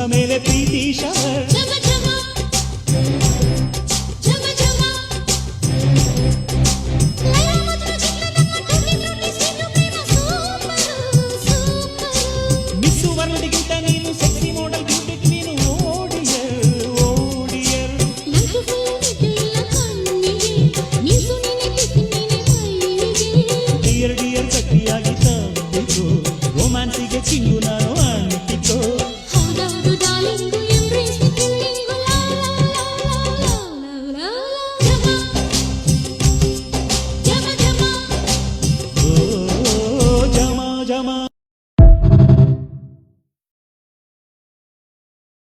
ಮೇಲೆ ಪ್ರೀತಿ shower miss ವರ್ಲ್ಡ್ಗಿಂತ ನೀನು sexy model beauty ನೀನು ಓಡಿಯರ್ ಓಡಿಯರ್ ಡಿಯರ್ ಡಿಯರ್ ಗಟ್ಟಿಯಾಗಿ ತಂದಿತು ರೊಮ್ಯಾನ್ಸಿಗೆ ಚಿಂಗು ನಾನು ಅಂಟಿತು ಹೌದೌದು ಡಾರ್ಲಿಂಗು